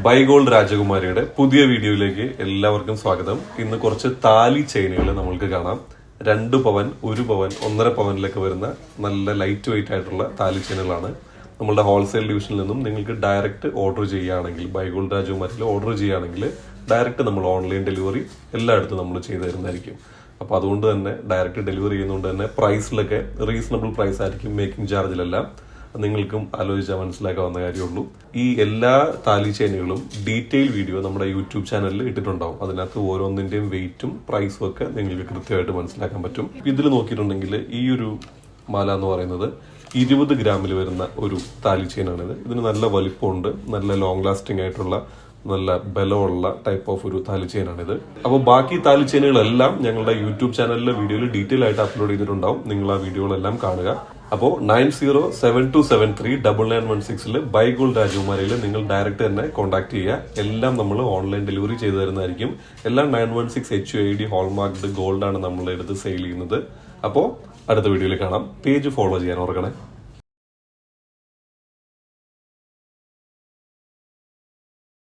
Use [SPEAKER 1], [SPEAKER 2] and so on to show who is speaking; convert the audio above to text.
[SPEAKER 1] By gold രാജകുമാരിയുടെ പുതിയ വീഡിയോയിലേക്ക് എല്ലാവർക്കും സ്വാഗതം. ഇന്ന് കുറച്ച് താലി ചെയിനുകൾ നമ്മൾക്ക് കാണാം. 2 പവൻ, 1 പവൻ, 1.5 പവനിലൊക്കെ വരുന്ന നല്ല ലൈറ്റ് വെയിറ്റ് ആയിട്ടുള്ള താലി ചെയിനുകളാണ്. നമ്മളുടെ ഹോൾസെയിൽ ഡിവിഷനിൽ നിന്നും നിങ്ങൾക്ക് ഡയറക്റ്റ് ഓർഡർ ചെയ്യുകയാണെങ്കിൽ, ബൈ ഗോൾഡ് രാജകുമാരിയിൽ ഓർഡർ ചെയ്യുകയാണെങ്കിൽ ഡയറക്റ്റ് നമ്മൾ ഓൺലൈൻ ഡെലിവറി എല്ലായിടത്തും നമ്മൾ ചെയ്തു തരുന്നതായിരിക്കും. അപ്പോൾ അതുകൊണ്ട് തന്നെ ഡയറക്റ്റ് ഡെലിവറി ചെയ്യുന്നതുകൊണ്ട് തന്നെ പ്രൈസിലൊക്കെ റീസണബിൾ പ്രൈസ് ആയിരിക്കും. മേക്കിംഗ് ചാർജിലെല്ലാം നിങ്ങൾക്കും ആലോചിച്ചാൽ മനസ്സിലാക്കാവുന്ന കാര്യമുള്ളൂ. ഈ എല്ലാ താലി ചെയിനുകളും ഡീറ്റെയിൽ വീഡിയോ നമ്മുടെ യൂട്യൂബ് ചാനലിൽ ഇട്ടിട്ടുണ്ടാവും. അതിനകത്ത് ഓരോന്നിന്റെയും വെയിറ്റും പ്രൈസും ഒക്കെ നിങ്ങൾക്ക് കൃത്യമായിട്ട് മനസ്സിലാക്കാൻ പറ്റും. ഇതിൽ നോക്കിയിട്ടുണ്ടെങ്കിൽ ഈ ഒരു മാല എന്ന് പറയുന്നത് 20 ഗ്രാമിൽ വരുന്ന ഒരു താലി ചെയിനാണിത്. ഇതിന് നല്ല വലിപ്പമുണ്ട്, നല്ല ലോങ് ലാസ്റ്റിംഗ് ആയിട്ടുള്ള നല്ല ബലമുള്ള ടൈപ്പ് ഓഫ് ഒരു താലി ചെയിനാണിത്. അപ്പോൾ ബാക്കി താലി ചെയിനുകളെല്ലാം ഞങ്ങളുടെ യൂട്യൂബ് ചാനലിലെ വീഡിയോയിൽ ഡീറ്റെയിൽ ആയിട്ട് അപ്ലോഡ് ചെയ്തിട്ടുണ്ടാവും. നിങ്ങൾ ആ വീഡിയോകളെല്ലാം കാണുക. അപ്പോൾ 9072739916 ബൈ ഗോൾഡ് രാജകുമാരിയിൽ നിങ്ങൾ ഡയറക്റ്റ് തന്നെ കോൺടാക്ട് ചെയ്യുക. എല്ലാം നമ്മൾ ഓൺലൈൻ ഡെലിവറി ചെയ്തു തരുന്നതായിരിക്കും. എല്ലാം 916 HUID ഹോൾമാർക്ക്ഡ് ഗോൾഡ് ആണ് നമ്മൾ എടുത്ത് സെയിൽ ചെയ്യുന്നത്. അപ്പോൾ അടുത്ത വീഡിയോയിൽ കാണാം. പേജ് ഫോളോ ചെയ്യാൻ ഓർക്കണേ.